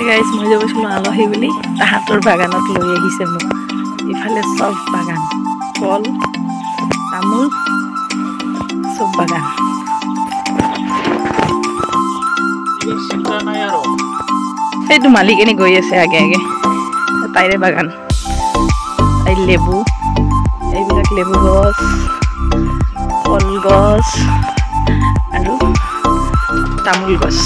গাইছ মই যাবছিলো আলহী বুলি তাহাঁতৰ বাগানত লৈ আহিছে মোক ইফালে সব বাগান ফল তামোল সব বাগান এইটো মালিকনি গৈ আছে আগে আগে তাইৰে বাগান এই লেবু এইবিলাক লেবু গছ ফল গছ আৰু তামোল গছ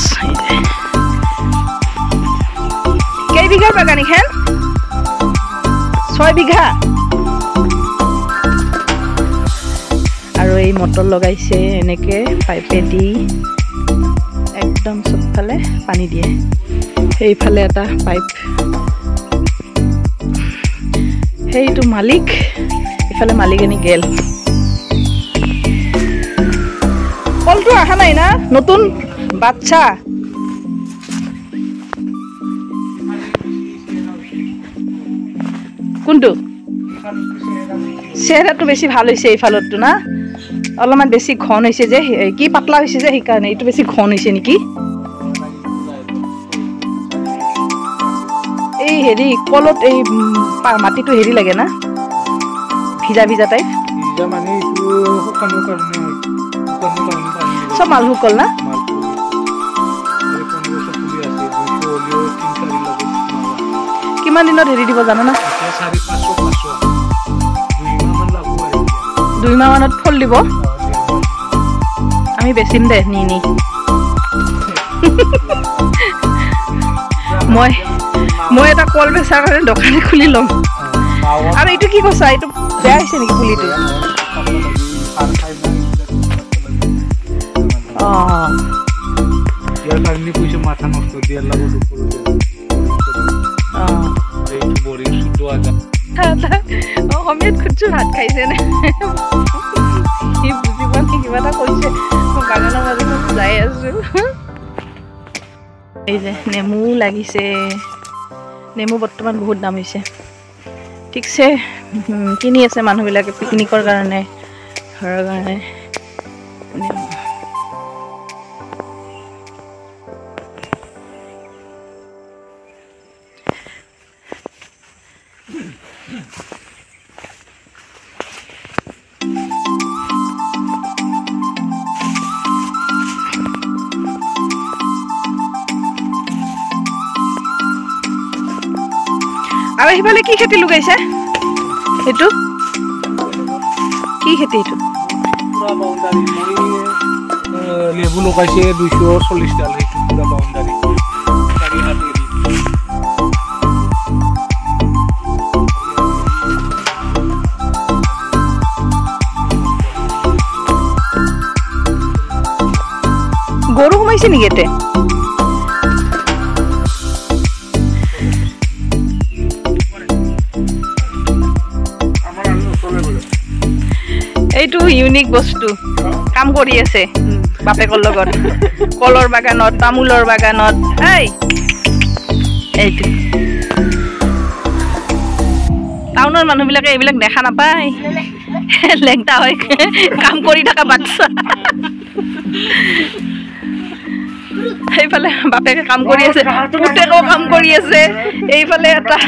কেই বিঘাৰ বাগান ইখান 6 বিঘা আৰু এই মটৰ লগাইছে এনেকে পাইপে দি একদম সবফালে পানী দিয়ে সেইফালে এটা পাইপ সেইটো মালিক ইফালে মালিকনি গেল কলটো আহা নাই না নতুন বাচ্চা কোনটো চেহেৰাটো বেছি ভাল হৈছে এইফালতটো না অলপমান বেছি ঘন হৈছে যে কি পাতলা হৈছে যে সেইকাৰণে এইটো বেছি ঘন হৈছে নেকি এই হেৰি কলত এই মাটিটো হেৰি লাগে না ভিজা ভিজা টাইপ মানে এইটো শুকানৰ কাৰণে সব মালভোগ কল না কিমান দিনত হেৰি দিব জানো না 2 মাহ মানত ফল দিব আমি বেচিম দে নি মই এটা কল বেচাৰ কাৰণে দোকান খুলি ল'ম আৰু এইটো কি কৈছা এইটো বেয়া হৈছে নেকি পুলিটো ইয়াৰ কাৰণে কৈছে মাথা নষ্ট দিয়াৰ লগত অসমীয়াত খুচু ভাত খাইছে নে সি বুজি পোৱা নাই কিবা এটা কৈছে মই বাগানৰ মাজত যাই আছো এই যে নেমু লাগিছে নেমু বৰ্তমান বহুত দাম হৈছে ঠিকছে কিনি আছে মানুহবিলাকে পিকনিকৰ কাৰণে ঘৰৰ কাৰণে আৰু এইফালে কি খেতি লগাইছে এইটো কি খেতি এইটো পুৰা বাউণ্ডাৰী লেবু লগাইছে 240 ডাল সেইটো পুৰা বাউণ্ডাৰী গৰু সোমাইছে নেকি এতে এইটো ইউনিক বস্তু কাম কৰি আছে বাপেকৰ লগত কলৰ বাগানত তামোলৰ বাগানত এইটো টাউনৰ মানুহবিলাকে এইবিলাক দেখা নাপায় লেংটা হয় কাম কৰি থকা বাচ্চা এইফালে বাপেকে কাম কৰি আছে পুতেকো কাম কৰি আছে এইফালে এটা